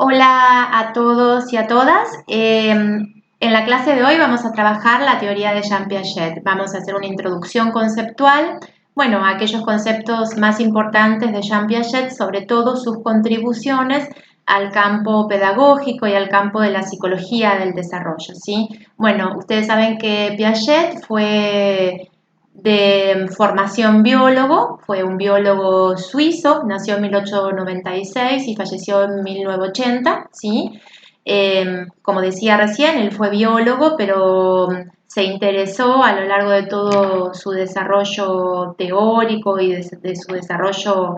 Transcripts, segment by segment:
Hola a todos y a todas. En la clase de hoy vamos a trabajar la teoría de Jean Piaget. Vamos a hacer una introducción conceptual, bueno, a aquellos conceptos más importantes de Jean Piaget, sobre todo sus contribuciones al campo pedagógico y al campo de la psicología del desarrollo, ¿sí? Bueno, ustedes saben que Piaget fue de formación biólogo, fue un biólogo suizo, nació en 1896 y falleció en 1980, ¿sí? Como decía recién, él fue biólogo, pero se interesó a lo largo de todo su desarrollo teórico y de su desarrollo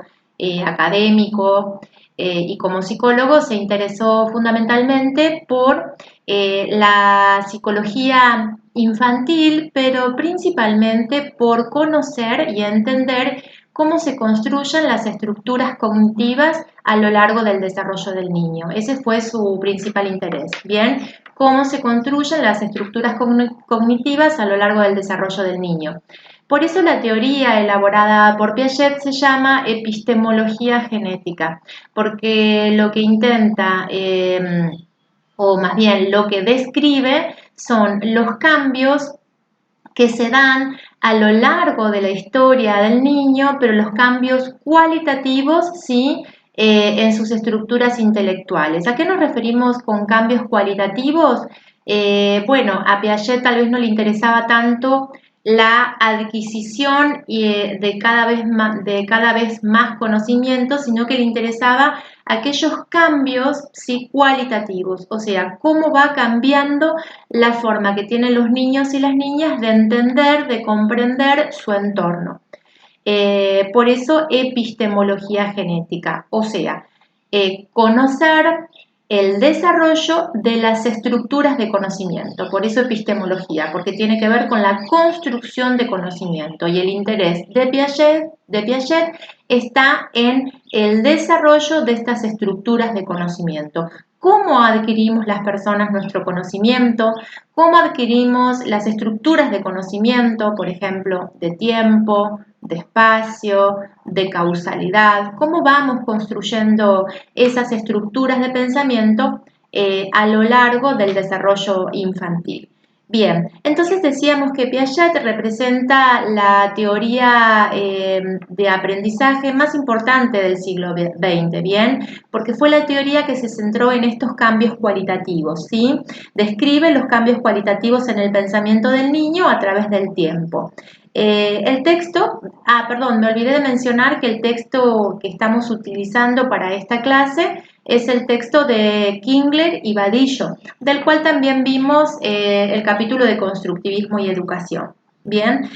académico y como psicólogo se interesó fundamentalmente por la psicología infantil, pero principalmente por conocer y entender cómo se construyen las estructuras cognitivas a lo largo del desarrollo del niño. Ese fue su principal interés. Bien, cómo se construyen las estructuras cognitivas a lo largo del desarrollo del niño. Por eso la teoría elaborada por Piaget se llama epistemología genética, porque lo que intenta o más bien lo que describe son los cambios que se dan a lo largo de la historia del niño, pero los cambios cualitativos, sí, en sus estructuras intelectuales. ¿A qué nos referimos con cambios cualitativos? Bueno, a Piaget tal vez no le interesaba tanto la adquisición de cada vez más conocimiento, sino que le interesaba aquellos cambios sí, cualitativos, o sea, cómo va cambiando la forma que tienen los niños y las niñas de entender, de comprender su entorno. Por eso epistemología genética, o sea, conocer el desarrollo de las estructuras de conocimiento, por eso epistemología, porque tiene que ver con la construcción de conocimiento y el interés de Piaget está en el desarrollo de estas estructuras de conocimiento. ¿Cómo adquirimos las personas nuestro conocimiento? ¿Cómo adquirimos las estructuras de conocimiento, por ejemplo, de tiempo, de espacio, de causalidad? ¿Cómo vamos construyendo esas estructuras de pensamiento a lo largo del desarrollo infantil? Bien, entonces decíamos que Piaget representa la teoría de aprendizaje más importante del siglo XX, ¿bien? Porque fue la teoría que se centró en estos cambios cualitativos, ¿sí? Describe los cambios cualitativos en el pensamiento del niño a través del tiempo. El texto, perdón, me olvidé de mencionar que el texto que estamos utilizando para esta clase es el texto de Kingler y Badillo, del cual también vimos el capítulo de constructivismo y educación. Bien,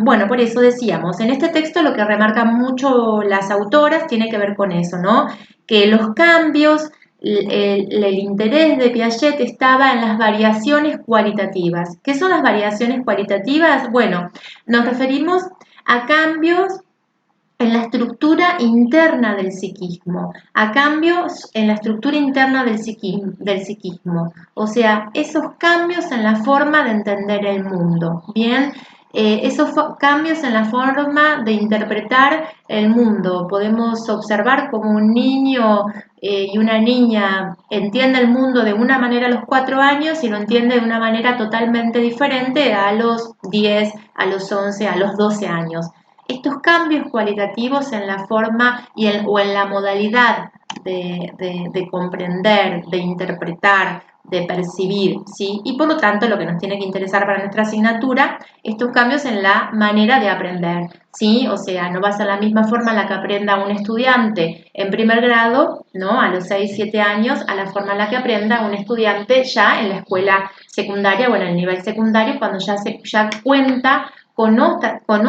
bueno, por eso decíamos, en este texto lo que remarcan mucho las autoras tiene que ver con eso, ¿no? Que los cambios, el interés de Piaget estaba en las variaciones cualitativas. ¿Qué son las variaciones cualitativas? Bueno, nos referimos a cambios en la estructura interna del psiquismo, a cambios en la estructura interna del psiquismo, o sea, esos cambios en la forma de entender el mundo, ¿bien? Esos cambios en la forma de interpretar el mundo. Podemos observar como un niño y una niña entiende el mundo de una manera a los 4 años y lo entiende de una manera totalmente diferente a los 10, a los 11, a los 12 años. Estos cambios cualitativos en la forma o en la modalidad de comprender, de interpretar, de percibir, ¿sí? Y por lo tanto lo que nos tiene que interesar para nuestra asignatura, estos cambios en la manera de aprender, ¿sí? O sea, no va a ser la misma forma en la que aprenda un estudiante en primer grado, ¿no? A los 6, 7 años, a la forma en la que aprenda un estudiante ya en la escuela secundaria o en el nivel secundario, cuando ya cuenta con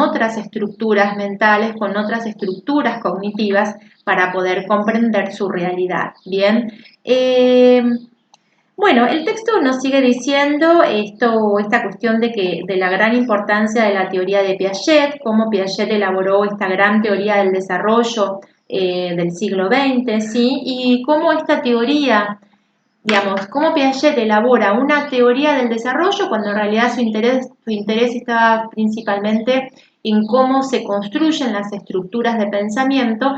otras estructuras mentales, con otras estructuras cognitivas para poder comprender su realidad. Bien, bueno, el texto nos sigue diciendo esta cuestión de la gran importancia de la teoría de Piaget, cómo Piaget elaboró esta gran teoría del desarrollo del siglo XX, ¿sí? Y cómo esta teoría, digamos, cómo Piaget elabora una teoría del desarrollo cuando en realidad su interés estaba principalmente en cómo se construyen las estructuras de pensamiento,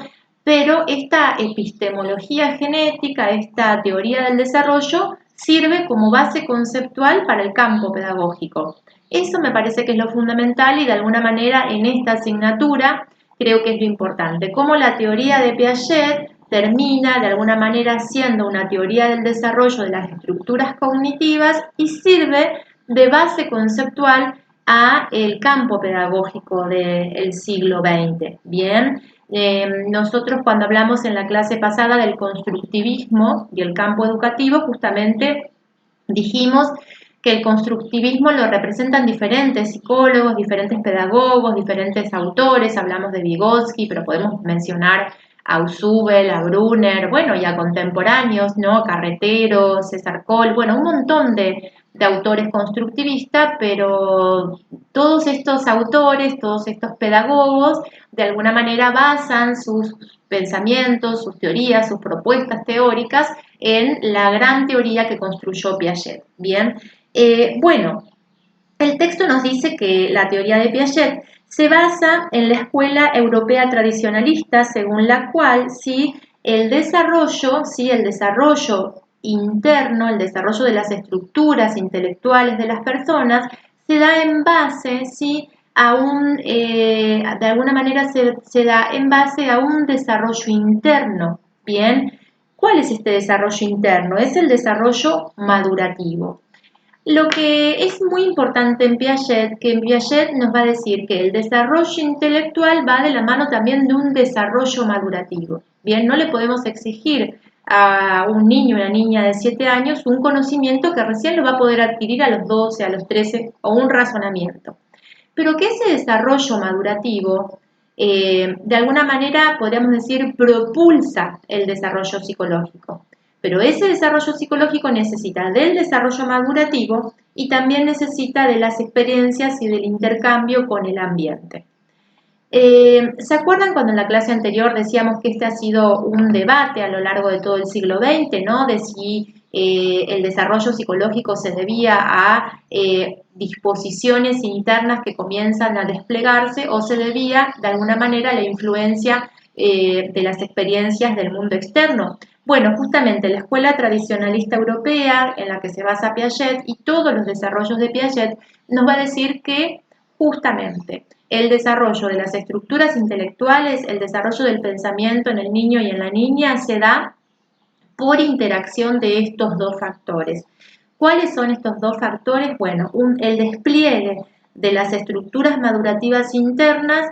pero esta epistemología genética, esta teoría del desarrollo, sirve como base conceptual para el campo pedagógico. Eso me parece que es lo fundamental y de alguna manera en esta asignatura creo que es lo importante. Cómo la teoría de Piaget termina de alguna manera siendo una teoría del desarrollo de las estructuras cognitivas y sirve de base conceptual a el campo pedagógico del siglo XX. Bien, nosotros cuando hablamos en la clase pasada del constructivismo y el campo educativo, justamente dijimos que el constructivismo lo representan diferentes psicólogos, diferentes pedagogos, diferentes autores, hablamos de Vygotsky, pero podemos mencionar a Usubel, a Brunner, bueno, y a contemporáneos, ¿no? Carretero, César Coll, bueno, un montón de autores constructivistas, pero todos estos autores, todos estos pedagogos, de alguna manera basan sus pensamientos, sus teorías, sus propuestas teóricas en la gran teoría que construyó Piaget. Bien, bueno, el texto nos dice que la teoría de Piaget se basa en la escuela europea tradicionalista, según la cual ¿sí? El desarrollo interno, el desarrollo de las estructuras intelectuales de las personas, se da en base ¿sí? De alguna manera se da en base a un desarrollo interno. Bien, ¿cuál es este desarrollo interno? Es el desarrollo madurativo. Lo que es muy importante en Piaget, que en Piaget nos va a decir que el desarrollo intelectual va de la mano también de un desarrollo madurativo. Bien, no le podemos exigir a un niño o una niña de 7 años un conocimiento que recién lo va a poder adquirir a los 12, a los 13 o un razonamiento. Pero que ese desarrollo madurativo, de alguna manera, podríamos decir, propulsa el desarrollo psicológico. Pero ese desarrollo psicológico necesita del desarrollo madurativo y también necesita de las experiencias y del intercambio con el ambiente. ¿Se acuerdan cuando en la clase anterior decíamos que este ha sido un debate a lo largo de todo el siglo XX, ¿no? De si el desarrollo psicológico se debía a disposiciones internas que comienzan a desplegarse o se debía de alguna manera a la influencia de las experiencias del mundo externo? Bueno, justamente la escuela tradicionalista europea en la que se basa Piaget y todos los desarrollos de Piaget nos va a decir que justamente el desarrollo de las estructuras intelectuales, el desarrollo del pensamiento en el niño y en la niña se da por interacción de estos dos factores. ¿Cuáles son estos dos factores? Bueno, el despliegue de las estructuras madurativas internas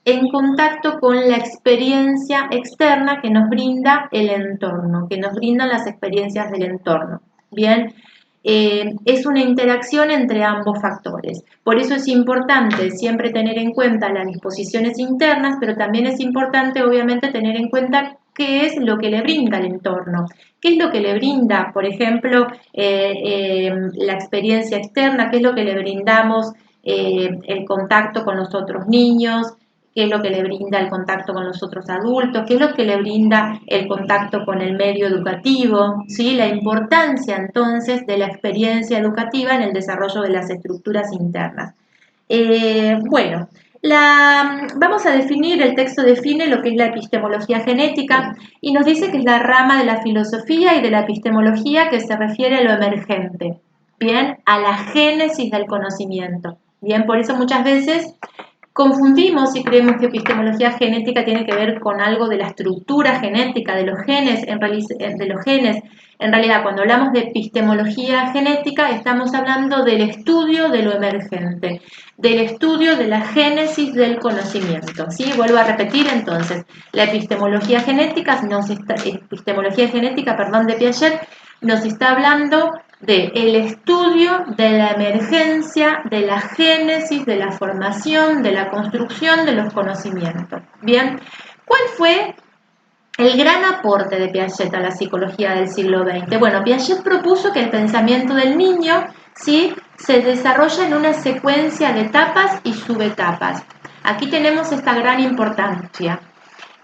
en contacto con la experiencia externa que nos brinda el entorno, que nos brindan las experiencias del entorno. Bien, es una interacción entre ambos factores. Por eso es importante siempre tener en cuenta las disposiciones internas, pero también es importante obviamente tener en cuenta qué es lo que le brinda el entorno, qué es lo que le brinda, por ejemplo, la experiencia externa, qué es lo que le brindamos el contacto con los otros niños, qué es lo que le brinda el contacto con los otros adultos, qué es lo que le brinda el contacto con el medio educativo, ¿sí? La importancia entonces de la experiencia educativa en el desarrollo de las estructuras internas. Bueno, vamos a definir, el texto define lo que es la epistemología genética y nos dice que es la rama de la filosofía y de la epistemología que se refiere a lo emergente, bien, a la génesis del conocimiento. Bien, por eso muchas veces confundimos y creemos que epistemología genética tiene que ver con algo de la estructura genética de los genes. En realidad, cuando hablamos de epistemología genética, estamos hablando del estudio de lo emergente, del estudio de la génesis del conocimiento. ¿Sí? Vuelvo a repetir entonces, la epistemología genética de Piaget nos está hablando del estudio de la emergencia, de la génesis, de la formación, de la construcción de los conocimientos. Bien, ¿cuál fue el gran aporte de Piaget a la psicología del siglo XX? Bueno, Piaget propuso que el pensamiento del niño ¿sí? se desarrolla en una secuencia de etapas y subetapas. Aquí tenemos esta gran importancia.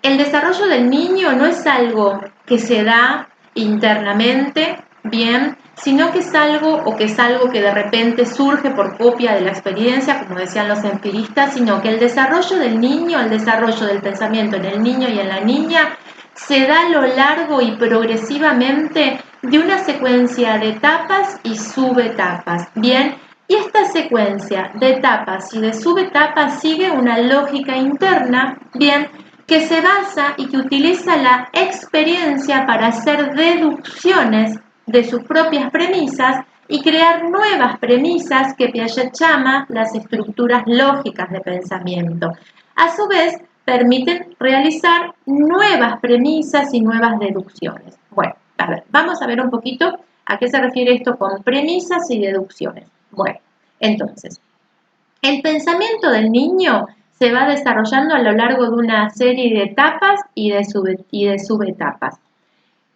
El desarrollo del niño no es algo que se da internamente, bien, sino que es algo que de repente surge por copia de la experiencia, como decían los empiristas, sino que el desarrollo del niño, el desarrollo del pensamiento en el niño y en la niña se da a lo largo y progresivamente de una secuencia de etapas y subetapas. Bien, y esta secuencia de etapas y de subetapas sigue una lógica interna, bien, que se basa y que utiliza la experiencia para hacer deducciones de sus propias premisas y crear nuevas premisas que Piaget llama las estructuras lógicas de pensamiento. A su vez, permiten realizar nuevas premisas y nuevas deducciones. Bueno, a ver, vamos a ver un poquito a qué se refiere esto con premisas y deducciones. Bueno, entonces, el pensamiento del niño se va desarrollando a lo largo de una serie de etapas y de subetapas.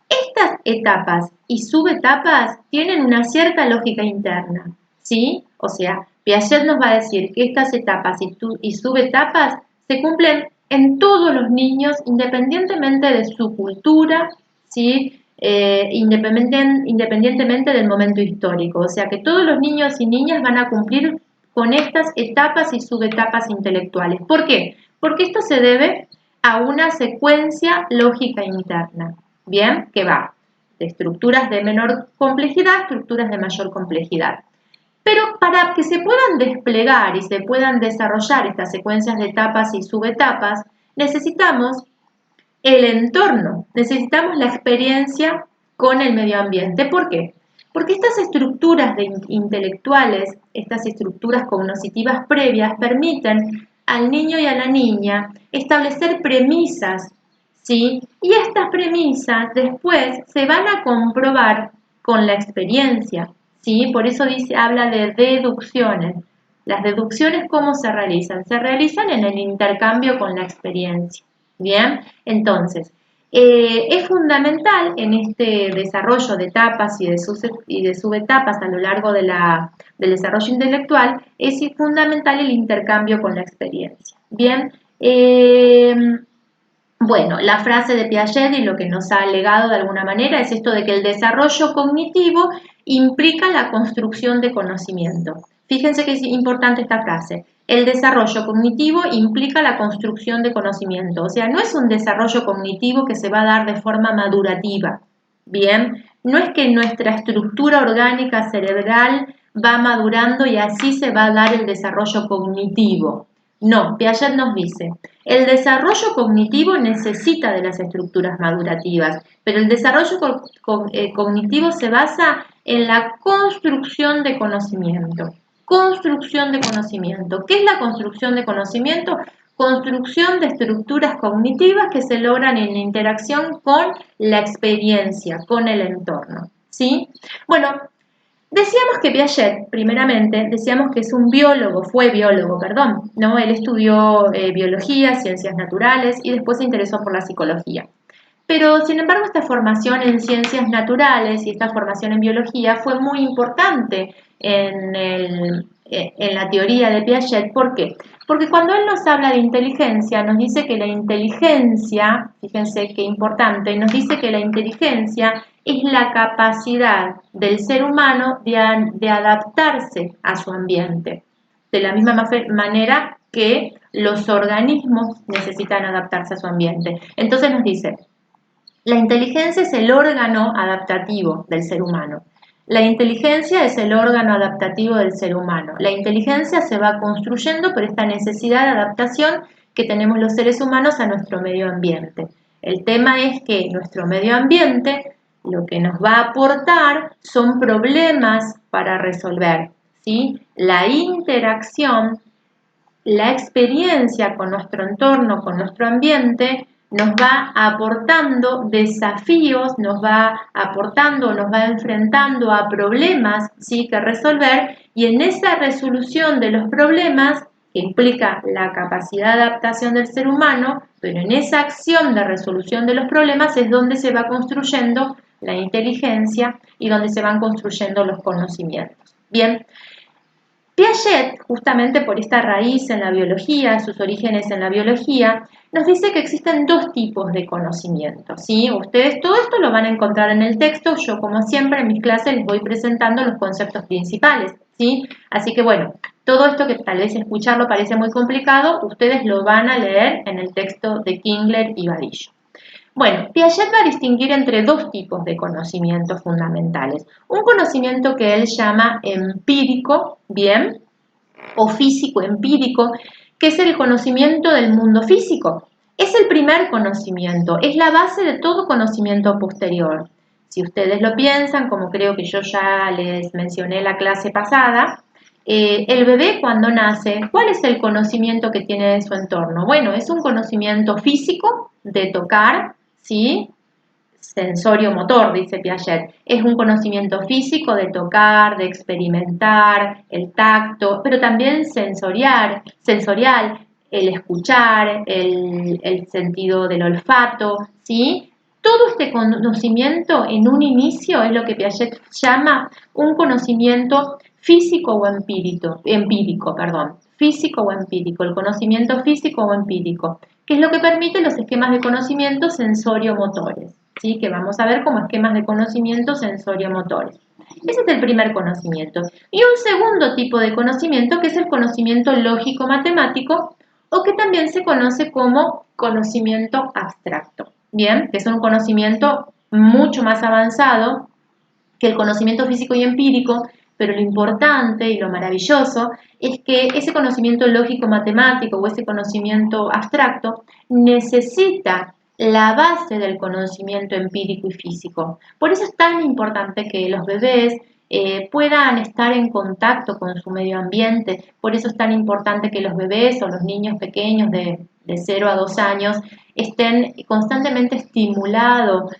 Estas etapas y subetapas tienen una cierta lógica interna, ¿sí? O sea, Piaget nos va a decir que estas etapas y subetapas se cumplen en todos los niños independientemente de su cultura, ¿sí? Independientemente del momento histórico. O sea que todos los niños y niñas van a cumplir con estas etapas y subetapas intelectuales. ¿Por qué? Porque esto se debe a una secuencia lógica interna. Bien, que va de estructuras de menor complejidad a estructuras de mayor complejidad. Pero para que se puedan desplegar y se puedan desarrollar estas secuencias de etapas y subetapas, necesitamos el entorno, necesitamos la experiencia con el medio ambiente. ¿Por qué? Porque estas estructuras intelectuales, estas estructuras cognitivas previas, permiten al niño y a la niña establecer premisas, ¿sí? Y estas premisas después se van a comprobar con la experiencia, ¿sí? Por eso habla de deducciones. Las deducciones, ¿cómo se realizan? Se realizan en el intercambio con la experiencia. Bien, entonces, es fundamental en este desarrollo de etapas y de subetapas a lo largo del desarrollo intelectual, es fundamental el intercambio con la experiencia. Bien, bueno, la frase de Piaget y lo que nos ha legado de alguna manera es esto de que el desarrollo cognitivo implica la construcción de conocimiento. Fíjense que es importante esta frase. El desarrollo cognitivo implica la construcción de conocimiento. O sea, no es un desarrollo cognitivo que se va a dar de forma madurativa. Bien, no es que nuestra estructura orgánica cerebral va madurando y así se va a dar el desarrollo cognitivo. No, Piaget nos dice, el desarrollo cognitivo necesita de las estructuras madurativas, pero el desarrollo cognitivo se basa en la construcción de conocimiento. Construcción de conocimiento. ¿Qué es la construcción de conocimiento? Construcción de estructuras cognitivas que se logran en interacción con la experiencia, con el entorno. ¿Sí? Bueno, decíamos que Piaget, primeramente, decíamos que es un biólogo, fue biólogo, perdón, ¿no? Él estudió biología, ciencias naturales y después se interesó por la psicología. Pero, sin embargo, esta formación en ciencias naturales y esta formación en biología fue muy importante en la teoría de Piaget. ¿Por qué? Porque cuando él nos habla de inteligencia, nos dice que la inteligencia, fíjense qué importante, nos dice que la inteligencia es la capacidad del ser humano de adaptarse a su ambiente. De la misma manera que los organismos necesitan adaptarse a su ambiente. Entonces nos dice, la inteligencia es el órgano adaptativo del ser humano. La inteligencia es el órgano adaptativo del ser humano. La inteligencia se va construyendo por esta necesidad de adaptación que tenemos los seres humanos a nuestro medio ambiente. El tema es que nuestro medio ambiente lo que nos va a aportar son problemas para resolver, ¿sí? La interacción, la experiencia con nuestro entorno, con nuestro ambiente, nos va aportando desafíos, nos va aportando, nos va enfrentando a problemas, ¿sí?, que resolver, y en esa resolución de los problemas, que implica la capacidad de adaptación del ser humano, pero en esa acción de resolución de los problemas es donde se va construyendo la inteligencia y donde se van construyendo los conocimientos. Bien, Piaget, justamente por esta raíz en la biología, sus orígenes en la biología, nos dice que existen dos tipos de conocimiento, ¿sí? Ustedes todo esto lo van a encontrar en el texto, yo como siempre en mis clases les voy presentando los conceptos principales, ¿sí? Así que bueno, todo esto que tal vez escucharlo parece muy complicado, ustedes lo van a leer en el texto de Kingler y Badillo. Bueno, Piaget va a distinguir entre dos tipos de conocimientos fundamentales. Un conocimiento que él llama empírico, ¿bien? O físico empírico, que es el conocimiento del mundo físico. Es el primer conocimiento, es la base de todo conocimiento posterior. Si ustedes lo piensan, como creo que yo ya les mencioné en la clase pasada, el bebé cuando nace, ¿cuál es el conocimiento que tiene de su entorno? Bueno, es un conocimiento físico de tocar, ¿sí? Sensorio-motor, dice Piaget. Es un conocimiento físico de tocar, de experimentar, el tacto, pero también sensorial, el escuchar, el sentido del olfato, ¿sí? Todo este conocimiento en un inicio es lo que Piaget llama un conocimiento físico o empírico, perdón, físico o empírico, el conocimiento físico o empírico, que es lo que permite los esquemas de conocimiento sensorio-motores, ¿sí? Que vamos a ver como esquemas de conocimiento sensorio-motores. Ese es el primer conocimiento. Y un segundo tipo de conocimiento que es el conocimiento lógico-matemático o que también se conoce como conocimiento abstracto, ¿bien? Que es un conocimiento mucho más avanzado que el conocimiento físico y empírico, pero lo importante y lo maravilloso es que ese conocimiento lógico-matemático o ese conocimiento abstracto necesita la base del conocimiento empírico y físico. Por eso es tan importante que los bebés puedan estar en contacto con su medio ambiente, por eso es tan importante que los bebés o los niños pequeños de 0 a 2 años estén constantemente estimulados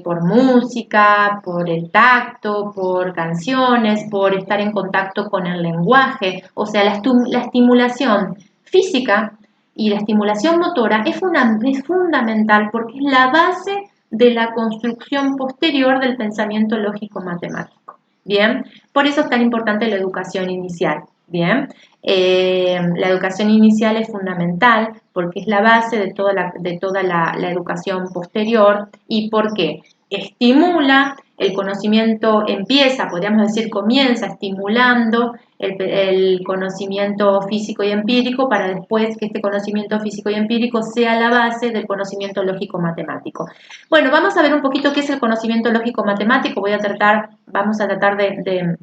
por música, por el tacto, por canciones, por estar en contacto con el lenguaje. O sea, la estimulación física y la estimulación motora es fundamental porque es la base de la construcción posterior del pensamiento lógico-matemático. Bien, por eso es tan importante la educación inicial. Bien, la educación inicial es fundamental porque es la base de toda la educación posterior. ¿Y por qué? Estimula, el conocimiento empieza, podríamos decir, comienza estimulando el conocimiento físico y empírico para después que este conocimiento físico y empírico sea la base del conocimiento lógico-matemático. Bueno, vamos a ver un poquito qué es el conocimiento lógico-matemático. Vamos a tratar de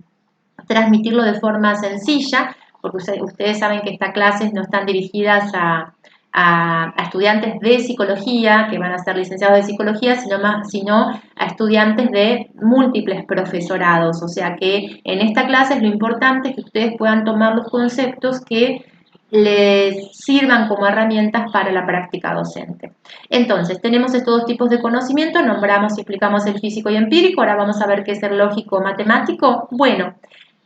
transmitirlo de forma sencilla, porque ustedes saben que estas clases no están dirigidas a estudiantes de psicología, que van a ser licenciados de psicología, sino a estudiantes de múltiples profesorados. O sea que en esta clase lo importante es que ustedes puedan tomar los conceptos que les sirvan como herramientas para la práctica docente. Entonces, tenemos estos dos tipos de conocimiento, nombramos y explicamos el físico y empírico, ahora vamos a ver qué es el lógico-matemático. Bueno,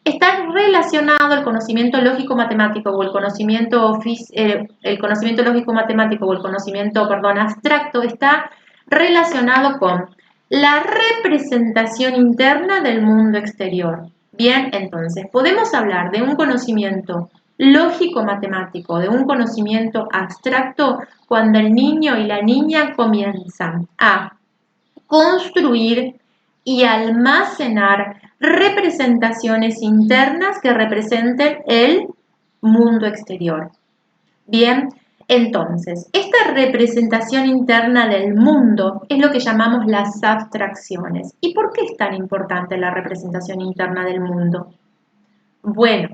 está relacionado el conocimiento lógico-matemático o el conocimiento lógico-matemático o el conocimiento, perdón, abstracto, está relacionado con la representación interna del mundo exterior. Bien, entonces, podemos hablar de un conocimiento lógico-matemático, de un conocimiento abstracto, cuando el niño y la niña comienzan a construir y almacenar representaciones internas que representen el mundo exterior. Bien, entonces, esta representación interna del mundo es lo que llamamos las abstracciones. ¿Y por qué es tan importante la representación interna del mundo? Bueno,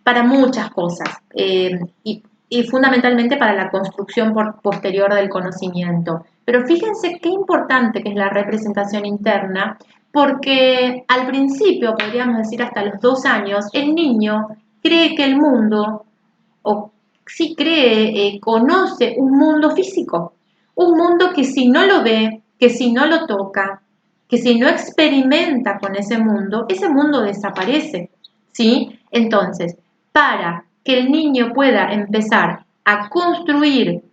para muchas cosas y fundamentalmente para la construcción posterior del conocimiento. Pero fíjense qué importante que es la representación interna, porque al principio, podríamos decir hasta los 2 años, el niño cree que el mundo, o sí cree, conoce un mundo físico, un mundo que si no lo ve, que si no lo toca, que si no experimenta con ese mundo desaparece, ¿sí? Entonces, para que el niño pueda empezar a construir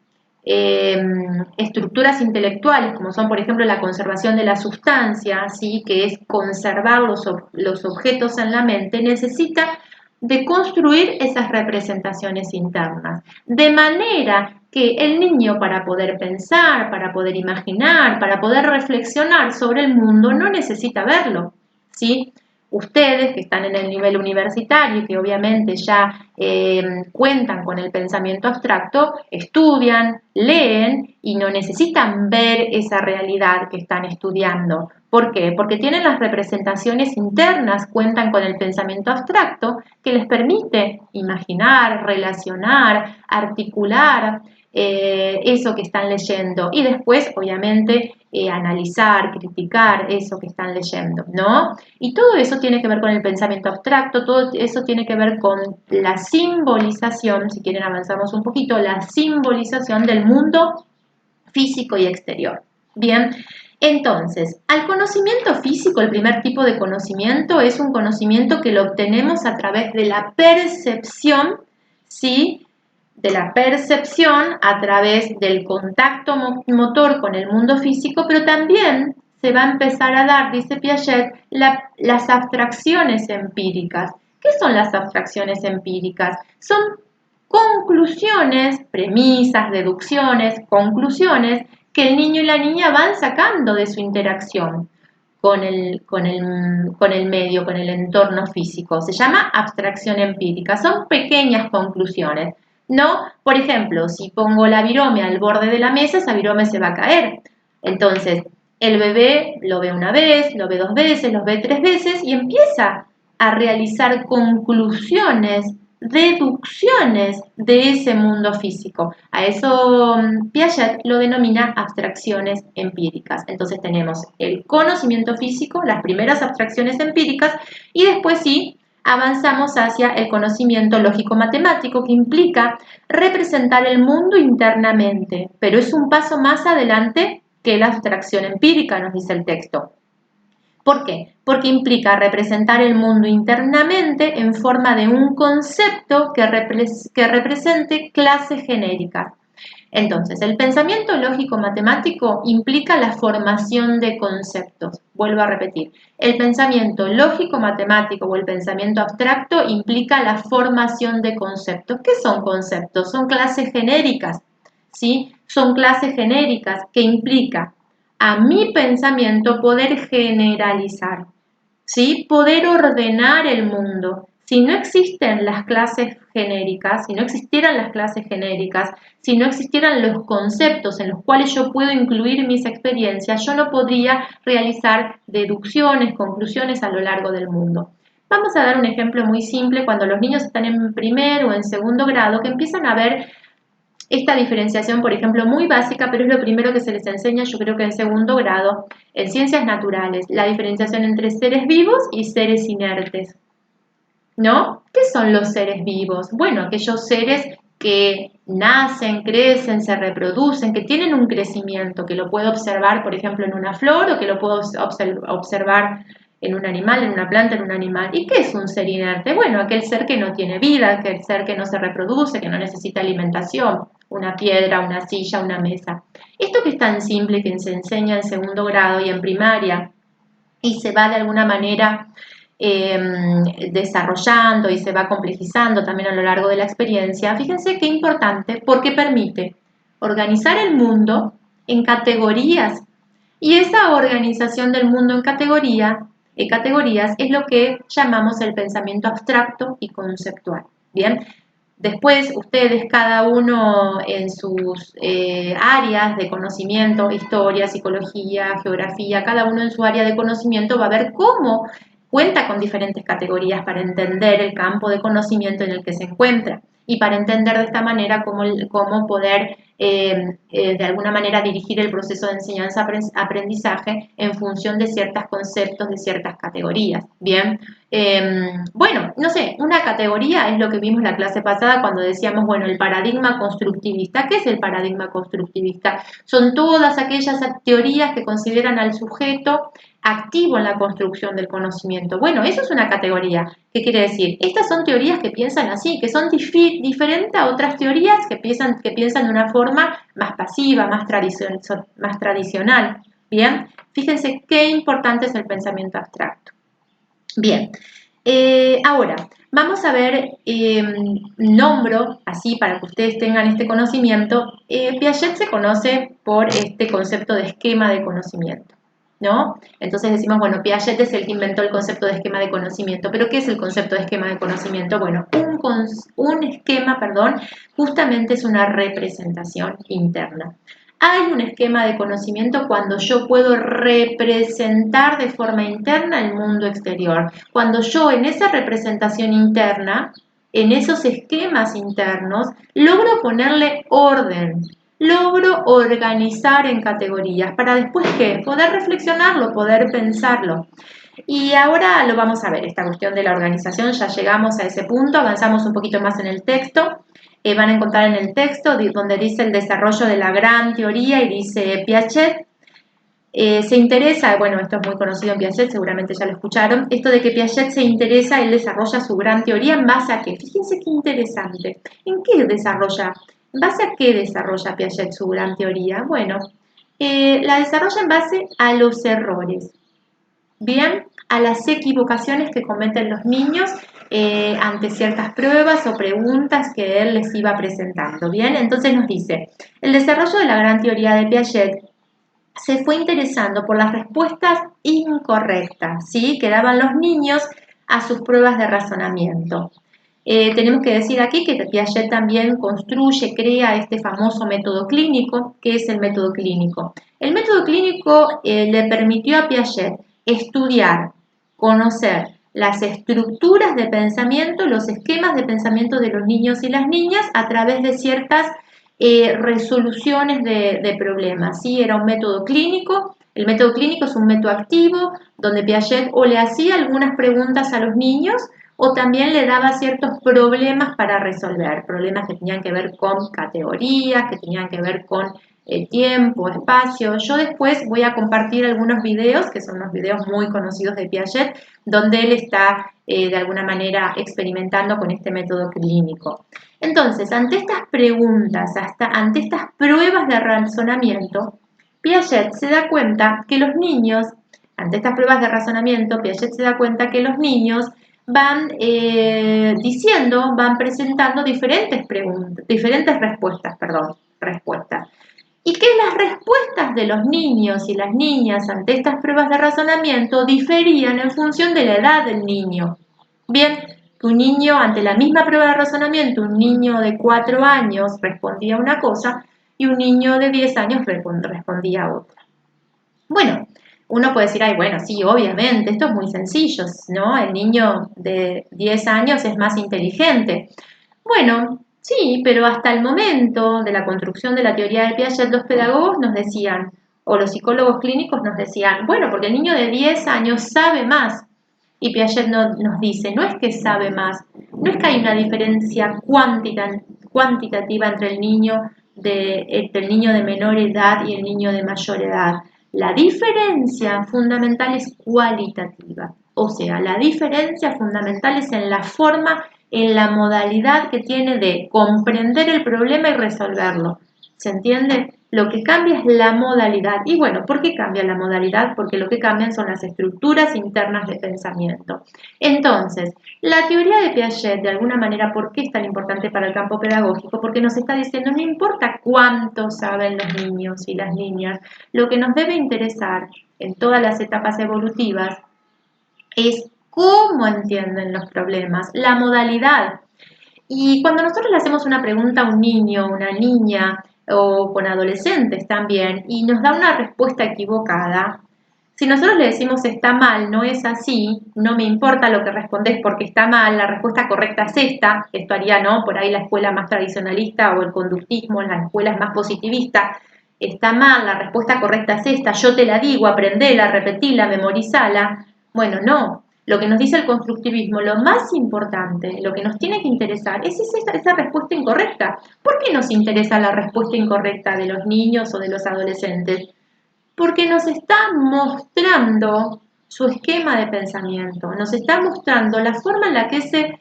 estructuras intelectuales, como son, por ejemplo, la conservación de la sustancia, ¿sí? Que es conservar los objetos en la mente, necesita de construir esas representaciones internas, de manera que el niño, para poder pensar, para poder imaginar, para poder reflexionar sobre el mundo, no necesita verlo, ¿sí? Ustedes que están en el nivel universitario y que obviamente ya cuentan con el pensamiento abstracto, estudian, leen y no necesitan ver esa realidad que están estudiando. ¿Por qué? Porque tienen las representaciones internas, cuentan con el pensamiento abstracto que les permite imaginar, relacionar, articular eso que están leyendo y después, obviamente, analizar, criticar eso que están leyendo, ¿no? Y todo eso tiene que ver con el pensamiento abstracto, todo eso tiene que ver con la simbolización, si quieren avanzamos un poquito, la simbolización del mundo físico y exterior. Bien, entonces, al conocimiento físico, el primer tipo de conocimiento es un conocimiento que lo obtenemos a través de la percepción, ¿sí? De la percepción a través del contacto motor con el mundo físico, pero también se va a empezar a dar, dice Piaget, las abstracciones empíricas. ¿Qué son las abstracciones empíricas? Son conclusiones, premisas, deducciones, conclusiones que el niño y la niña van sacando de su interacción con el medio, con el entorno físico. Se llama abstracción empírica. Son pequeñas conclusiones. ¿No? Por ejemplo, si pongo la virome al borde de la mesa, esa virome se va a caer. Entonces, el bebé lo ve una vez, lo ve dos veces, lo ve tres veces y empieza a realizar conclusiones, deducciones de ese mundo físico. A eso Piaget lo denomina abstracciones empíricas. Entonces tenemos el conocimiento físico, las primeras abstracciones empíricas y después sí avanzamos hacia el conocimiento lógico-matemático que implica representar el mundo internamente, pero es un paso más adelante que la abstracción empírica, nos dice el texto. ¿Por qué? Porque implica representar el mundo internamente en forma de un concepto que represente clases genéricas. Entonces, el pensamiento lógico-matemático implica la formación de conceptos. Vuelvo a repetir, el pensamiento lógico-matemático o el pensamiento abstracto implica la formación de conceptos. ¿Qué son conceptos? Son clases genéricas, ¿sí? Son clases genéricas que implica a mi pensamiento poder generalizar, ¿sí? Poder ordenar el mundo. Si no existen las clases genéricas, si no existieran las clases genéricas, si no existieran los conceptos en los cuales yo puedo incluir mis experiencias, yo no podría realizar deducciones, conclusiones a lo largo del mundo. Vamos a dar un ejemplo muy simple cuando los niños están en primer o en segundo grado, que empiezan a ver esta diferenciación, por ejemplo, muy básica, pero es lo primero que se les enseña, yo creo que en segundo grado, en ciencias naturales, la diferenciación entre seres vivos y seres inertes. ¿No? ¿Qué son los seres vivos? Bueno, aquellos seres que nacen, crecen, se reproducen, que tienen un crecimiento, que lo puedo observar, por ejemplo, en una flor o que lo puedo observar en un animal, en una planta, en un animal. ¿Y qué es un ser inerte? Bueno, aquel ser que no tiene vida, aquel ser que no se reproduce, que no necesita alimentación, una piedra, una silla, una mesa. Esto que es tan simple que se enseña en segundo grado y en primaria y se va de alguna manera desarrollando y se va complejizando también a lo largo de la experiencia, fíjense qué importante porque permite organizar el mundo en categorías y esa organización del mundo en categorías es lo que llamamos el pensamiento abstracto y conceptual. Bien, después ustedes, cada uno en sus áreas de conocimiento, historia, psicología, geografía, cada uno en su área de conocimiento va a ver cómo cuenta con diferentes categorías para entender el campo de conocimiento en el que se encuentra y para entender de esta manera cómo poder de alguna manera dirigir el proceso de enseñanza-aprendizaje en función de ciertos conceptos, de ciertas categorías. Bien, bueno, no sé, una categoría es lo que vimos la clase pasada cuando decíamos, bueno, el paradigma constructivista. ¿Qué es el paradigma constructivista? Son todas aquellas teorías que consideran al sujeto activo en la construcción del conocimiento. Bueno, eso es una categoría. ¿Qué quiere decir? Estas son teorías que piensan así, que son diferentes a otras teorías que piensan de una forma más pasiva, más tradicional. Bien, fíjense qué importante es el pensamiento abstracto. Bien, Ahora, vamos a ver, nombro, así para que ustedes tengan este conocimiento. Piaget se conoce por este concepto de esquema de conocimiento, ¿no? Entonces decimos, bueno, Piaget es el que inventó el concepto de esquema de conocimiento. ¿Pero qué es el concepto de esquema de conocimiento? Bueno, un esquema, perdón, justamente es una representación interna. Hay un esquema de conocimiento cuando yo puedo representar de forma interna el mundo exterior. Cuando yo en esa representación interna, en esos esquemas internos, logro ponerle orden, logro organizar en categorías para después ¿qué? Poder reflexionarlo, poder pensarlo. Y ahora lo vamos a ver, esta cuestión de la organización, ya llegamos a ese punto, avanzamos un poquito más en el texto. Van a encontrar en el texto donde dice el desarrollo de la gran teoría y dice Piaget. Se interesa, bueno, esto es muy conocido en Piaget, seguramente ya lo escucharon, esto de que Piaget se interesa, él desarrolla su gran teoría en base a qué. Fíjense qué interesante. ¿En qué desarrolla? ¿En base a qué desarrolla Piaget su gran teoría? Bueno, la desarrolla en base a los errores. Bien, a las equivocaciones que cometen los niños ante ciertas pruebas o preguntas que él les iba presentando. Bien, entonces nos dice, el desarrollo de la gran teoría de Piaget se fue interesando por las respuestas incorrectas, ¿sí? Que daban los niños a sus pruebas de razonamiento. Tenemos que decir aquí que Piaget también construye, crea este famoso método clínico. ¿Qué es el método clínico? El método clínico le permitió a Piaget estudiar, conocer las estructuras de pensamiento, los esquemas de pensamiento de los niños y las niñas a través de ciertas resoluciones de problemas. ¿Sí? Era un método clínico. El método clínico es un método activo donde Piaget o le hacía algunas preguntas a los niños o también le daba ciertos problemas para resolver, problemas que tenían que ver con categorías, que tenían que ver con tiempo, espacio. Yo después voy a compartir algunos videos, que son unos videos muy conocidos de Piaget, donde él está de alguna manera experimentando con este método clínico. Entonces, ante estas preguntas, ante estas pruebas de razonamiento, Piaget se da cuenta que los niños, ante estas pruebas de razonamiento, Piaget se da cuenta que los niños van diciendo, van presentando diferentes preguntas, diferentes respuestas. Y que las respuestas de los niños y las niñas ante estas pruebas de razonamiento diferían en función de la edad del niño. Bien, que un niño ante la misma prueba de razonamiento, un niño de 4 años respondía una cosa y un niño de 10 años respondía otra. Bueno, uno puede decir, ay, bueno, sí, obviamente, esto es muy sencillo, ¿no? El niño de 10 años es más inteligente. Bueno, sí, pero hasta el momento de la construcción de la teoría de Piaget, los pedagogos nos decían, o los psicólogos clínicos nos decían, bueno, porque el niño de 10 años sabe más. Y Piaget nos dice, no es que sabe más, no es que hay una diferencia cuantitativa entre el niño de menor edad y el niño de mayor edad. La diferencia fundamental es cualitativa, o sea, la diferencia fundamental es en la forma, en la modalidad que tiene de comprender el problema y resolverlo. ¿Se entiende? Lo que cambia es la modalidad. Y bueno, ¿por qué cambia la modalidad? Porque lo que cambian son las estructuras internas de pensamiento. Entonces, la teoría de Piaget, de alguna manera, ¿por qué es tan importante para el campo pedagógico? Porque nos está diciendo, no importa cuánto saben los niños y las niñas, lo que nos debe interesar en todas las etapas evolutivas es cómo entienden los problemas, la modalidad. Y cuando nosotros le hacemos una pregunta a un niño, una niña o con adolescentes también y nos da una respuesta equivocada, si nosotros le decimos está mal, no es así, no me importa lo que respondés porque está mal, la respuesta correcta es esta, esto haría, ¿no? Por ahí la escuela más tradicionalista o el conductismo, las escuelas más positivistas, está mal, la respuesta correcta es esta, yo te la digo, aprendela, repetila, memorizala. Bueno, no. Lo que nos dice el constructivismo, lo más importante, lo que nos tiene que interesar es esa respuesta incorrecta. ¿Por qué nos interesa la respuesta incorrecta de los niños o de los adolescentes? Porque nos está mostrando su esquema de pensamiento, nos está mostrando la forma en la que ese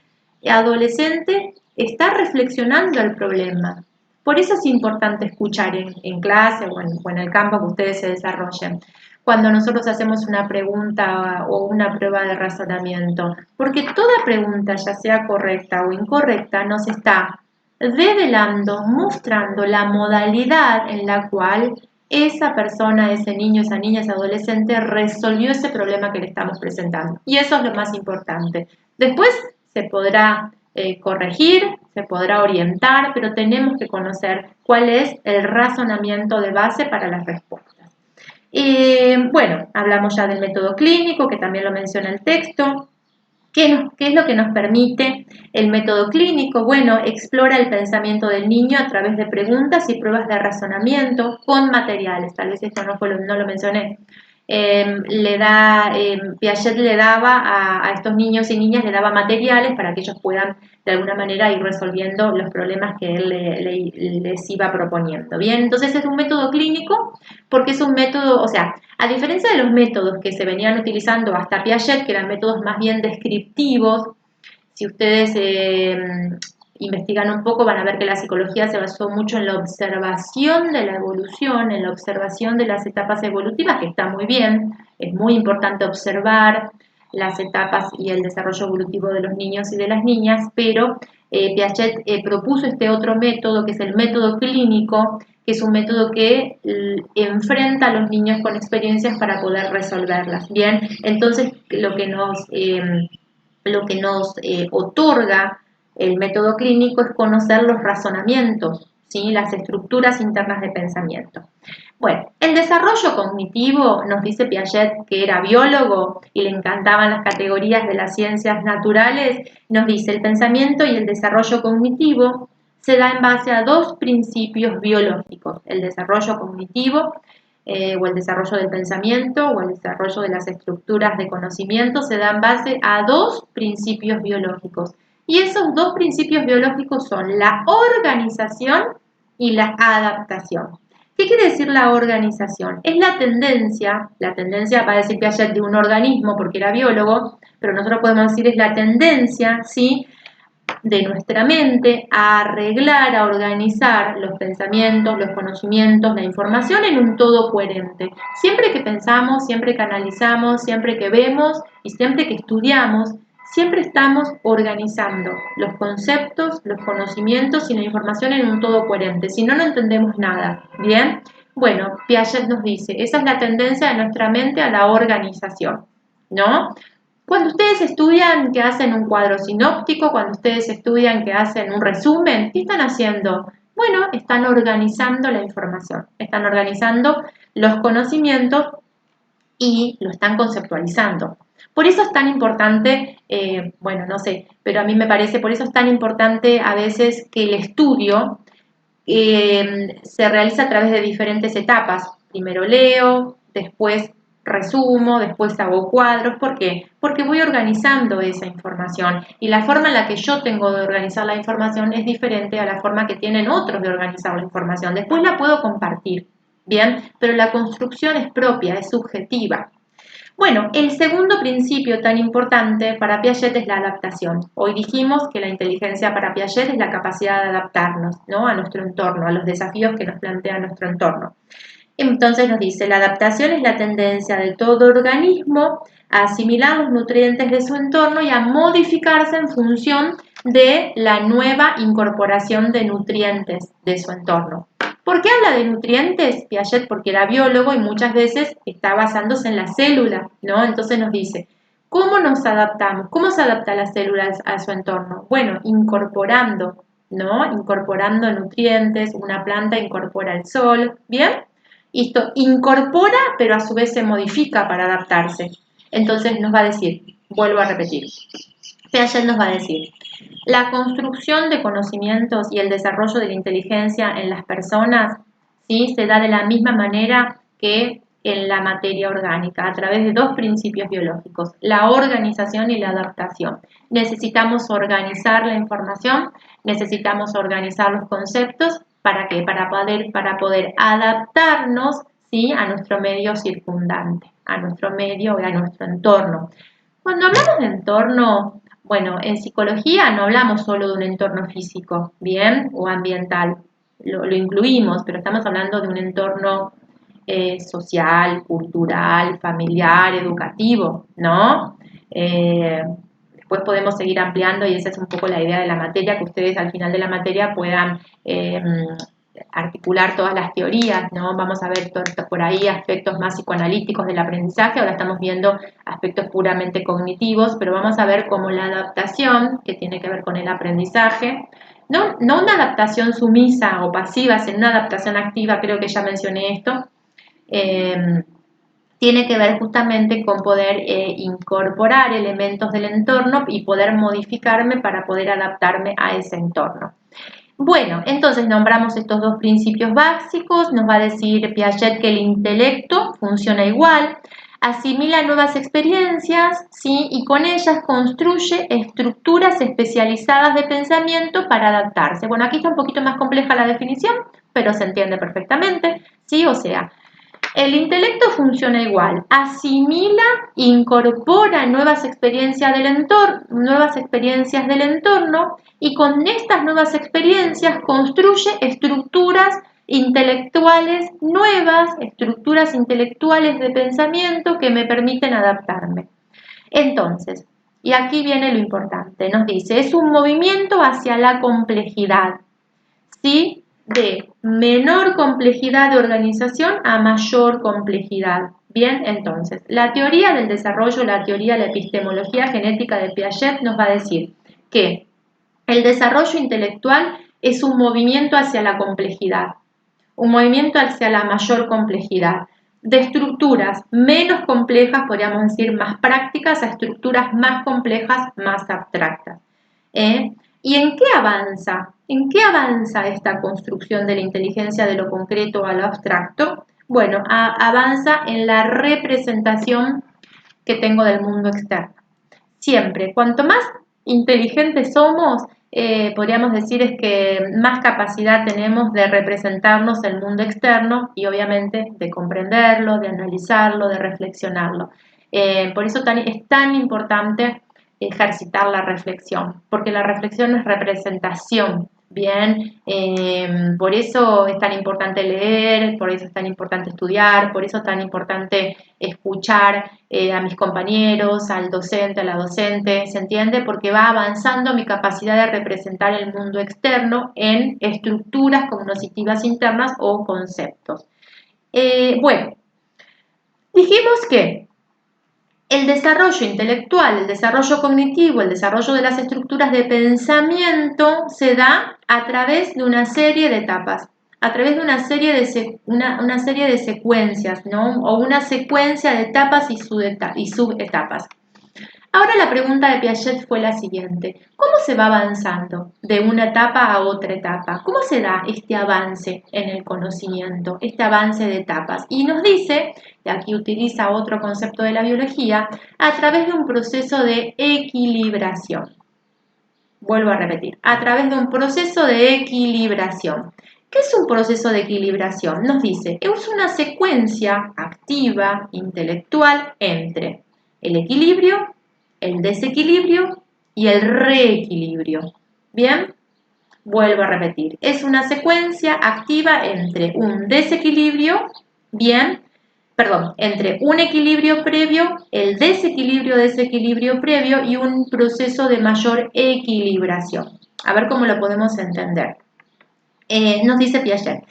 adolescente está reflexionando el problema. Por eso es importante escuchar en clase o en el campo que ustedes se desarrollen. cuando nosotros hacemos una pregunta o una prueba de razonamiento, porque toda pregunta, ya sea correcta o incorrecta, nos está revelando, mostrando la modalidad en la cual esa persona, ese niño, esa niña, ese adolescente resolvió ese problema que le estamos presentando. Y eso es lo más importante. Después se podrá corregir, se podrá orientar, pero tenemos que conocer cuál es el razonamiento de base para las respuestas. Bueno, hablamos ya del método clínico, que también lo menciona el texto. ¿Qué es lo que nos permite el método clínico? Bueno, explora el pensamiento del niño a través de preguntas y pruebas de razonamiento con materiales. Tal vez esto no lo mencioné. Piaget le daba a estos niños y niñas, le daba materiales para que ellos puedan de alguna manera ir resolviendo los problemas que él les iba proponiendo. Bien, entonces es un método clínico porque es un método, o sea, a diferencia de los métodos que se venían utilizando hasta Piaget, que eran métodos más bien descriptivos, si ustedes investigan un poco van a ver que la psicología se basó mucho en la observación de la evolución, en la observación de las etapas evolutivas, que está muy bien, es muy importante observar las etapas y el desarrollo evolutivo de los niños y de las niñas, pero Piaget propuso este otro método, que es el método clínico, que es un método que enfrenta a los niños con experiencias para poder resolverlas. Bien, entonces lo que nos otorga el método clínico es conocer los razonamientos, ¿sí? Las estructuras internas de pensamiento. Bueno, el desarrollo cognitivo, nos dice Piaget, que era biólogo y le encantaban las categorías de las ciencias naturales, nos dice el pensamiento y el desarrollo cognitivo se da en base a dos principios biológicos, el desarrollo cognitivo o el desarrollo del pensamiento o el desarrollo de las estructuras de conocimiento se da en base a dos principios biológicos. Y esos dos principios biológicos son la organización y la adaptación. ¿Qué quiere decir la organización? Es la tendencia va a decir Piaget de un organismo porque era biólogo, pero nosotros podemos decir es la tendencia, ¿sí?, de nuestra mente a arreglar, a organizar los pensamientos, los conocimientos, la información en un todo coherente. Siempre que pensamos, siempre que analizamos, siempre que vemos y siempre que estudiamos, siempre estamos organizando los conceptos, los conocimientos y la información en un todo coherente. Si no, no entendemos nada. ¿Bien? Bueno, Piaget nos dice, esa es la tendencia de nuestra mente a la organización, ¿no? Cuando ustedes estudian que hacen un cuadro sinóptico, cuando ustedes estudian que hacen un resumen, ¿qué están haciendo? Bueno, están organizando la información, están organizando los conocimientos y lo están conceptualizando. Por eso es tan importante, bueno, no sé, pero a mí me parece, por eso es tan importante a veces que el estudio se realiza a través de diferentes etapas. Primero leo, después resumo, después hago cuadros. ¿Por qué? Porque voy organizando esa información y la forma en la que yo tengo de organizar la información es diferente a la forma que tienen otros de organizar la información. Después la puedo compartir, ¿bien? Pero la construcción es propia, es subjetiva. Bueno, el segundo principio tan importante para Piaget es la adaptación. Hoy dijimos que la inteligencia para Piaget es la capacidad de adaptarnos, ¿no?, a nuestro entorno, a los desafíos que nos plantea nuestro entorno. Entonces nos dice, la adaptación es la tendencia de todo organismo a asimilar los nutrientes de su entorno y a modificarse en función de la nueva incorporación de nutrientes de su entorno. ¿Por qué habla de nutrientes? Piaget porque era biólogo y muchas veces está basándose en la célula, ¿no? Entonces nos dice, ¿cómo nos adaptamos? ¿Cómo se adapta la célula a su entorno? Bueno, incorporando, ¿no? Incorporando nutrientes, una planta incorpora el sol, ¿bien? Esto incorpora, pero a su vez se modifica para adaptarse. Entonces nos va a decir, vuelvo a repetir, Piaget nos va a decir, la construcción de conocimientos y el desarrollo de la inteligencia en las personas, ¿sí?, se da de la misma manera que en la materia orgánica, a través de dos principios biológicos, la organización y la adaptación. Necesitamos organizar la información, necesitamos organizar los conceptos, ¿para qué? Para poder adaptarnos, ¿sí?, a nuestro medio circundante, a nuestro medio y a nuestro entorno. Cuando hablamos de entorno, bueno, en psicología no hablamos solo de un entorno físico, ¿bien? O ambiental, lo incluimos, pero estamos hablando de un entorno social, cultural, familiar, educativo, ¿no? Después podemos seguir ampliando y esa es un poco la idea de la materia, que ustedes al final de la materia puedan articular todas las teorías, ¿no? Vamos a ver por ahí aspectos más psicoanalíticos del aprendizaje, ahora estamos viendo aspectos puramente cognitivos, pero vamos a ver cómo la adaptación, que tiene que ver con el aprendizaje, no una adaptación sumisa o pasiva, sino una adaptación activa, creo que ya mencioné esto, tiene que ver justamente con poder incorporar elementos del entorno y poder modificarme para poder adaptarme a ese entorno. Bueno, entonces nombramos estos dos principios básicos, nos va a decir Piaget que el intelecto funciona igual, asimila nuevas experiencias, ¿sí? Y con ellas construye estructuras especializadas de pensamiento para adaptarse. Bueno, aquí está un poquito más compleja la definición, pero se entiende perfectamente, ¿sí? O sea, el intelecto funciona igual, asimila, incorpora nuevas experiencias del entorno y con estas nuevas experiencias construye estructuras intelectuales nuevas, estructuras intelectuales de pensamiento que me permiten adaptarme. Entonces, y aquí viene lo importante, nos dice, es un movimiento hacia la complejidad, ¿sí? De menor complejidad de organización a mayor complejidad. Bien, entonces, la teoría del desarrollo, la teoría de la epistemología genética de Piaget nos va a decir que el desarrollo intelectual es un movimiento hacia la complejidad, un movimiento hacia la mayor complejidad, de estructuras menos complejas, podríamos decir más prácticas, a estructuras más complejas, más abstractas. ¿Y en qué avanza? ¿En qué avanza esta construcción de la inteligencia de lo concreto a lo abstracto? Bueno, avanza en la representación que tengo del mundo externo. Siempre, cuanto más inteligentes somos, podríamos decir es que más capacidad tenemos de representarnos el mundo externo y obviamente de comprenderlo, de analizarlo, de reflexionarlo. Por eso es tan importante ejercitar la reflexión, porque la reflexión es representación, ¿bien? Por eso es tan importante leer, por eso es tan importante estudiar, por eso es tan importante escuchar a mis compañeros, al docente, a la docente, ¿se entiende? Porque va avanzando mi capacidad de representar el mundo externo en estructuras cognitivas internas o conceptos. Bueno, dijimos que el desarrollo intelectual, el desarrollo cognitivo, el desarrollo de las estructuras de pensamiento se da a través de una serie de etapas, a través de una serie de secuencias, ¿no? O una secuencia de etapas y subetapas. Ahora la pregunta de Piaget fue la siguiente: ¿cómo se va avanzando de una etapa a otra etapa? ¿Cómo se da este avance en el conocimiento, este avance de etapas? Y nos dice, y aquí utiliza otro concepto de la biología, a través de un proceso de equilibración. Vuelvo a repetir, a través de un proceso de equilibración. ¿Qué es un proceso de equilibración? Nos dice, es una secuencia activa, intelectual, entre el equilibrio, el desequilibrio y el reequilibrio. ¿Bien? Vuelvo a repetir, es una secuencia activa entre un desequilibrio, bien, perdón, entre un equilibrio previo, el desequilibrio previo y un proceso de mayor equilibración. A ver cómo lo podemos entender. Nos dice Piaget,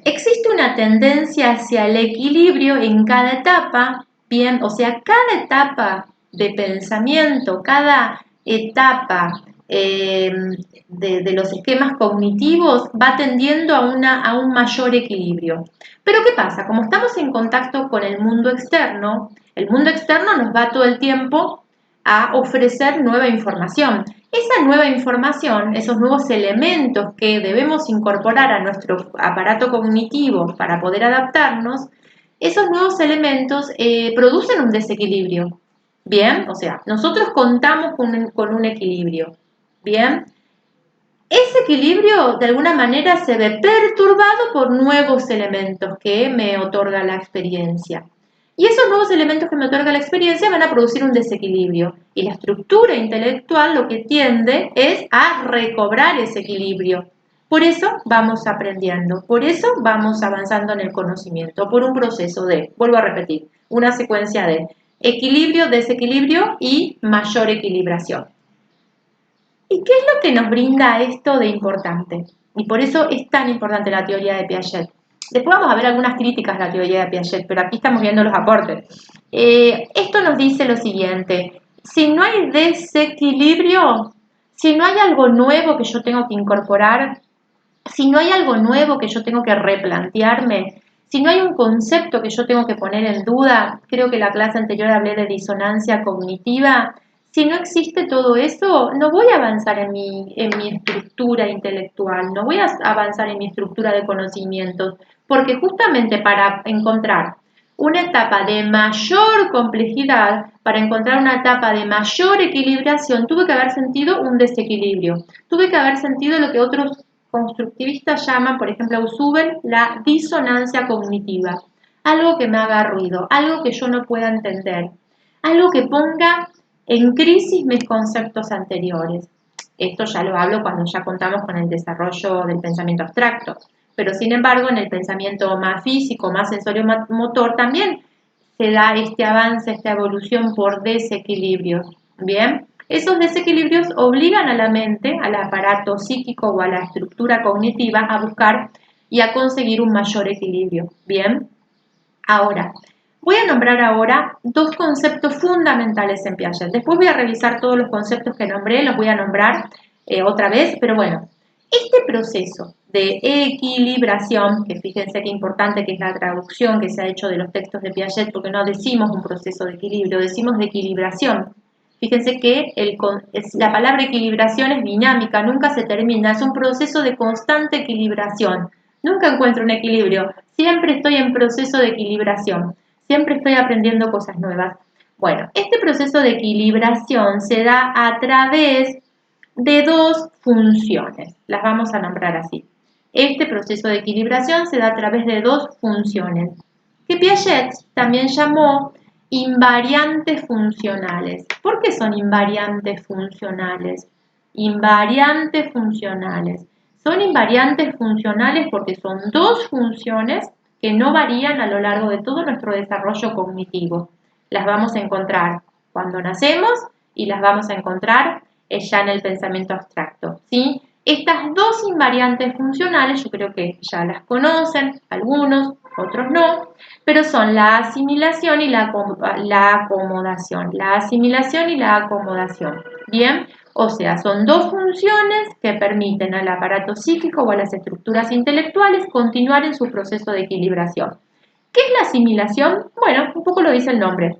existe una tendencia hacia el equilibrio en cada etapa, bien, o sea, cada etapa de pensamiento, cada etapa de los esquemas cognitivos va tendiendo a un mayor equilibrio. Pero ¿qué pasa? Como estamos en contacto con el mundo externo nos va todo el tiempo a ofrecer nueva información. Esa nueva información, esos nuevos elementos que debemos incorporar a nuestro aparato cognitivo para poder adaptarnos, esos nuevos elementos producen un desequilibrio. Bien, o sea, nosotros contamos con un equilibrio. Bien, ese equilibrio de alguna manera se ve perturbado por nuevos elementos que me otorga la experiencia. Y esos nuevos elementos que me otorga la experiencia van a producir un desequilibrio. Y la estructura intelectual lo que tiende es a recobrar ese equilibrio. Por eso vamos aprendiendo, por eso vamos avanzando en el conocimiento, por un proceso de, vuelvo a repetir, una secuencia de equilibrio, desequilibrio y mayor equilibración. ¿Y qué es lo que nos brinda esto de importante? Y por eso es tan importante la teoría de Piaget. Después vamos a ver algunas críticas a la teoría de Piaget, pero aquí estamos viendo los aportes. Esto nos dice lo siguiente: si no hay desequilibrio, si no hay algo nuevo que yo tengo que incorporar, si no hay algo nuevo que yo tengo que replantearme, si no hay un concepto que yo tengo que poner en duda, creo que la clase anterior hablé de disonancia cognitiva, si no existe todo eso, no voy a avanzar en mi estructura intelectual, no voy a avanzar en mi estructura de conocimientos, porque justamente para encontrar una etapa de mayor complejidad, para encontrar una etapa de mayor equilibración, tuve que haber sentido un desequilibrio, tuve que haber sentido lo que otros constructivistas llaman, por ejemplo, Ausubel, la disonancia cognitiva, algo que me haga ruido, algo que yo no pueda entender, algo que ponga en crisis mis conceptos anteriores. Esto ya lo hablo cuando ya contamos con el desarrollo del pensamiento abstracto, pero sin embargo en el pensamiento más físico, más sensorio-motor también se da este avance, esta evolución por desequilibrios. Bien, esos desequilibrios obligan a la mente, al aparato psíquico o a la estructura cognitiva a buscar y a conseguir un mayor equilibrio. Bien, ahora, voy a nombrar ahora dos conceptos fundamentales en Piaget. Después voy a revisar todos los conceptos que nombré, los voy a nombrar otra vez, pero bueno, este proceso de equilibración, que fíjense qué importante que es la traducción que se ha hecho de los textos de Piaget, porque no decimos un proceso de equilibrio, decimos de equilibración. Fíjense que la palabra equilibración es dinámica, nunca se termina, es un proceso de constante equilibración. Nunca encuentro un equilibrio, siempre estoy en proceso de equilibración, siempre estoy aprendiendo cosas nuevas. Bueno, este proceso de equilibración se da a través de dos funciones, las vamos a nombrar así. Este proceso de equilibración se da a través de dos funciones, que Piaget también llamó invariantes funcionales. ¿Por qué son invariantes funcionales? Invariantes funcionales. Son invariantes funcionales porque son dos funciones que no varían a lo largo de todo nuestro desarrollo cognitivo. Las vamos a encontrar cuando nacemos y las vamos a encontrar ya en el pensamiento abstracto, ¿sí? Estas dos invariantes funcionales, yo creo que ya las conocen, algunos, otros no, pero son la asimilación y la acomodación. La asimilación y la acomodación. Bien, o sea, son dos funciones que permiten al aparato psíquico o a las estructuras intelectuales continuar en su proceso de equilibración. ¿Qué es la asimilación? Bueno, un poco lo dice el nombre.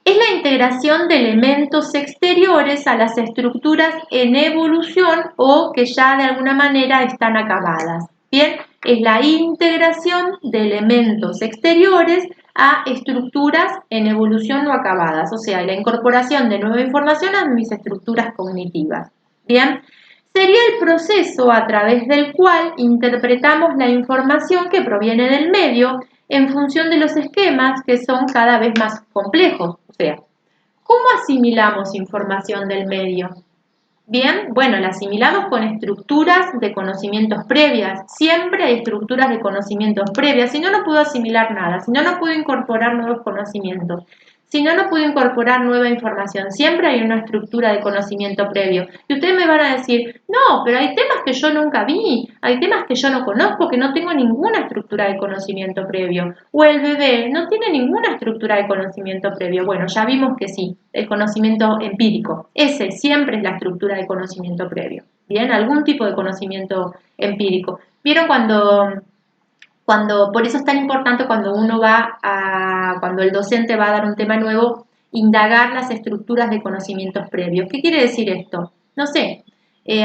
Es la integración de elementos exteriores a las estructuras en evolución o que ya de alguna manera están acabadas. Bien, es la integración de elementos exteriores a estructuras en evolución o acabadas, o sea, la incorporación de nueva información a mis estructuras cognitivas. Bien, sería el proceso a través del cual interpretamos la información que proviene del medio en función de los esquemas que son cada vez más complejos. O sea, ¿cómo asimilamos información del medio? Bien, bueno, la asimilamos con estructuras de conocimientos previas. Siempre hay estructuras de conocimientos previas. Si no, no puedo asimilar nada. Si no, no puedo incorporar nuevos conocimientos. Si no, no puedo incorporar nueva información. Siempre hay una estructura de conocimiento previo. Y ustedes me van a decir, no, pero hay temas que yo nunca vi. Hay temas que yo no conozco, que no tengo ninguna estructura de conocimiento previo. O el bebé no tiene ninguna estructura de conocimiento previo. Bueno, ya vimos que sí, el conocimiento empírico. Ese siempre es la estructura de conocimiento previo. Bien, algún tipo de conocimiento empírico. ¿Vieron por eso es tan importante cuando cuando el docente va a dar un tema nuevo, indagar las estructuras de conocimientos previos? ¿Qué quiere decir esto? No sé,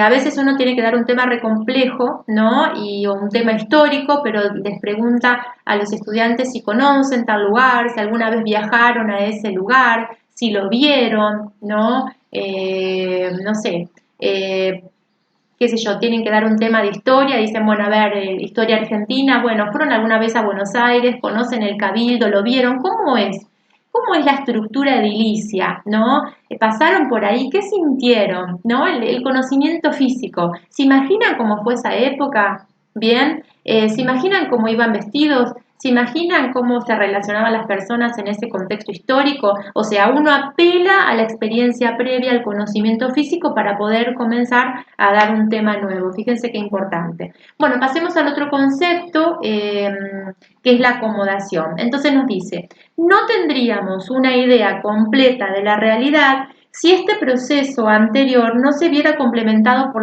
a veces uno tiene que dar un tema recomplejo, ¿no? O un tema histórico, pero les pregunta a los estudiantes si conocen tal lugar, si alguna vez viajaron a ese lugar, si lo vieron, ¿no? No sé, qué sé yo, tienen que dar un tema de historia, dicen, bueno, a ver, historia argentina, bueno, fueron alguna vez a Buenos Aires, conocen el Cabildo, lo vieron, ¿cómo es? ¿Cómo es la estructura edilicia? ¿No? ¿Pasaron por ahí? ¿Qué sintieron? ¿No? El conocimiento físico. ¿Se imaginan cómo fue esa época? Bien. ¿Se imaginan cómo iban vestidos? ¿Se imaginan cómo se relacionaban las personas en ese contexto histórico? O sea, uno apela a la experiencia previa, al conocimiento físico para poder comenzar a dar un tema nuevo. Fíjense qué importante. Bueno, pasemos al otro concepto, que es la acomodación. Entonces nos dice, no tendríamos una idea completa de la realidad si este proceso anterior no se viera complementado por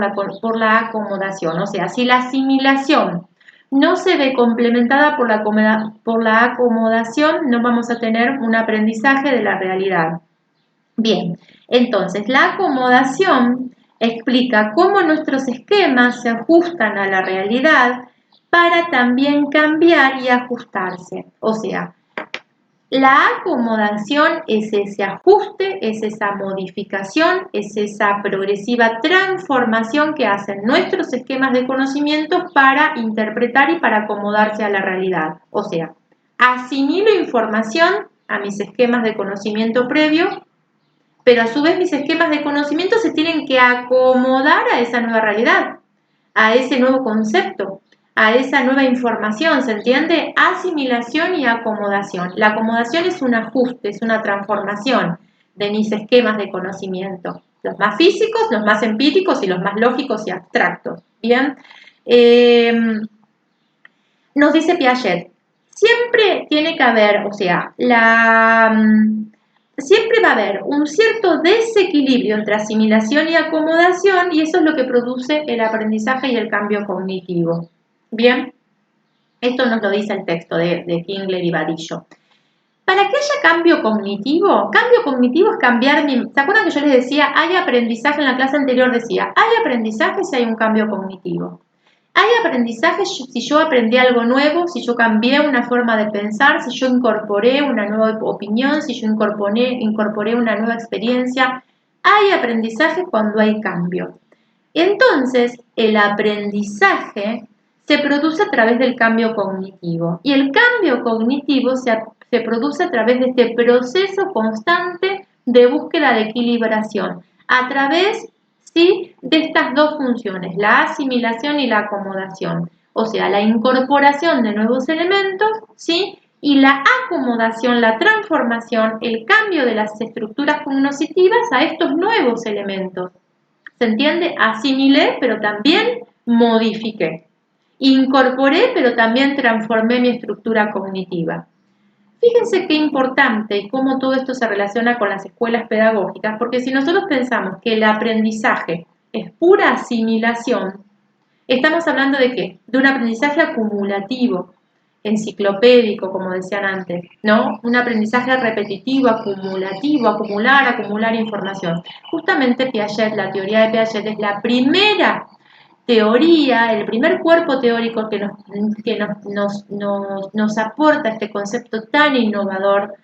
la acomodación, o sea, si la asimilación no se ve complementada por la acomodación, no vamos a tener un aprendizaje de la realidad. Bien, entonces la acomodación explica cómo nuestros esquemas se ajustan a la realidad para también cambiar y ajustarse. O sea, la acomodación es ese ajuste, es esa modificación, es esa progresiva transformación que hacen nuestros esquemas de conocimiento para interpretar y para acomodarse a la realidad. O sea, asimilo información a mis esquemas de conocimiento previo, pero a su vez mis esquemas de conocimiento se tienen que acomodar a esa nueva realidad, a ese nuevo concepto, a esa nueva información, ¿se entiende? Asimilación y acomodación. La acomodación es un ajuste, es una transformación de mis esquemas de conocimiento, los más físicos, los más empíricos y los más lógicos y abstractos. Bien, nos dice Piaget, siempre tiene que haber, o sea, siempre va a haber un cierto desequilibrio entre asimilación y acomodación y eso es lo que produce el aprendizaje y el cambio cognitivo. Bien, esto nos lo dice el texto de Kingler y Vadillo. Para que haya cambio cognitivo es cambiar mi... ¿Se acuerdan que yo les decía, hay aprendizaje en la clase anterior? Decía, hay aprendizaje si hay un cambio cognitivo. Hay aprendizaje si yo aprendí algo nuevo, si yo cambié una forma de pensar, si yo incorporé una nueva opinión, si yo incorporé una nueva experiencia. Hay aprendizaje cuando hay cambio. Entonces, el aprendizaje se produce a través del cambio cognitivo y el cambio cognitivo se produce a través de este proceso constante de búsqueda de equilibración, a través, ¿sí?, de estas dos funciones, la asimilación y la acomodación, o sea, la incorporación de nuevos elementos, ¿sí?, y la acomodación, la transformación, el cambio de las estructuras cognitivas a estos nuevos elementos. ¿Se entiende? Asimilé, pero también modifiqué. Incorporé, pero también transformé mi estructura cognitiva. Fíjense qué importante y cómo todo esto se relaciona con las escuelas pedagógicas, porque si nosotros pensamos que el aprendizaje es pura asimilación, estamos hablando de ¿qué? De un aprendizaje acumulativo, enciclopédico, como decían antes, ¿no? Un aprendizaje repetitivo, acumulativo, acumular información. Justamente Piaget, la teoría de Piaget es la primera teoría, el primer cuerpo teórico que nos aporta este concepto tan innovador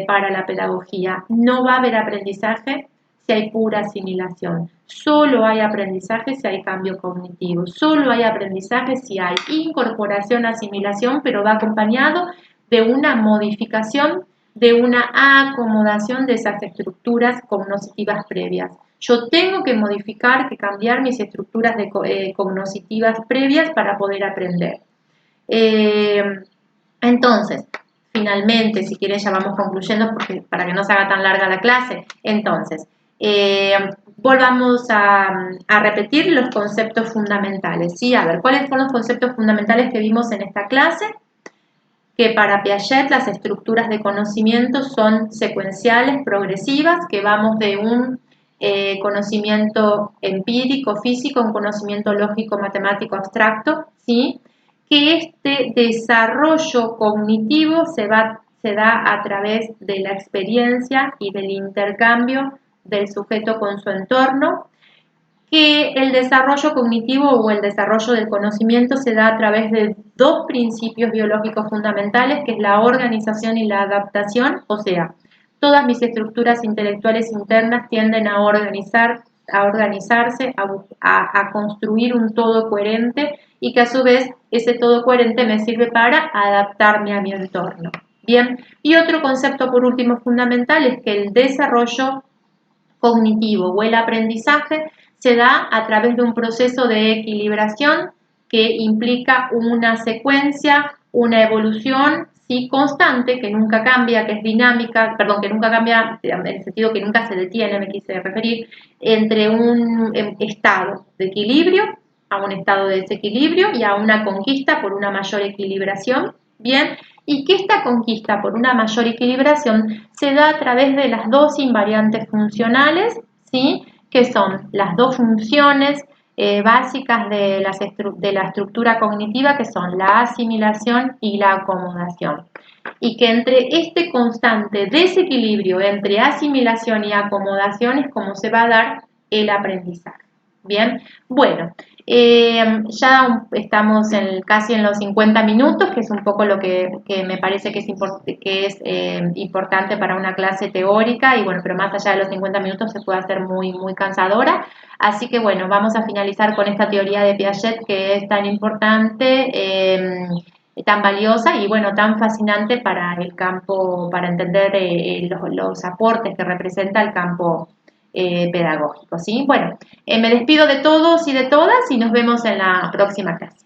para la pedagogía. No va a haber aprendizaje si hay pura asimilación. Solo hay aprendizaje si hay cambio cognitivo. Solo hay aprendizaje si hay incorporación, asimilación, pero va acompañado de una modificación, de una acomodación de esas estructuras cognitivas previas. Yo tengo que modificar, que cambiar mis estructuras cognitivas previas para poder aprender. Entonces, finalmente, si quieren ya vamos concluyendo porque, para que no se haga tan larga la clase. Entonces, volvamos a repetir los conceptos fundamentales, ¿sí? A ver, ¿cuáles fueron los conceptos fundamentales que vimos en esta clase? Que para Piaget las estructuras de conocimiento son secuenciales, progresivas, que vamos de un conocimiento empírico, físico, un conocimiento lógico, matemático, abstracto, ¿sí? Que este desarrollo cognitivo se da a través de la experiencia y del intercambio del sujeto con su entorno, que el desarrollo cognitivo o el desarrollo del conocimiento se da a través de dos principios biológicos fundamentales, que es la organización y la adaptación, o sea, todas mis estructuras intelectuales internas tienden a organizarse, a construir un todo coherente y que a su vez ese todo coherente me sirve para adaptarme a mi entorno. Bien, y otro concepto por último fundamental es que el desarrollo cognitivo o el aprendizaje se da a través de un proceso de equilibración que implica una secuencia, una evolución, sí, constante, que nunca cambia, que es dinámica, perdón, que nunca cambia, en el sentido que nunca se detiene, me quise referir, entre un estado de equilibrio a un estado de desequilibrio y a una conquista por una mayor equilibración, bien, y que esta conquista por una mayor equilibración se da a través de las dos invariantes funcionales, ¿sí? Que son las dos funciones básicas de la estructura cognitiva, que son la asimilación y la acomodación. Y que entre este constante desequilibrio entre asimilación y acomodación es como se va a dar el aprendizaje. Bien, bueno, ya estamos casi en los 50 minutos, que es un poco lo que me parece que es importante para una clase teórica, y bueno, pero más allá de los 50 minutos se puede hacer muy, muy cansadora. Así que bueno, vamos a finalizar con esta teoría de Piaget que es tan importante, tan valiosa y bueno, tan fascinante para el campo, para entender los aportes que representa el campo pedagógico, ¿sí? Bueno, me despido de todos y de todas y nos vemos en la próxima clase.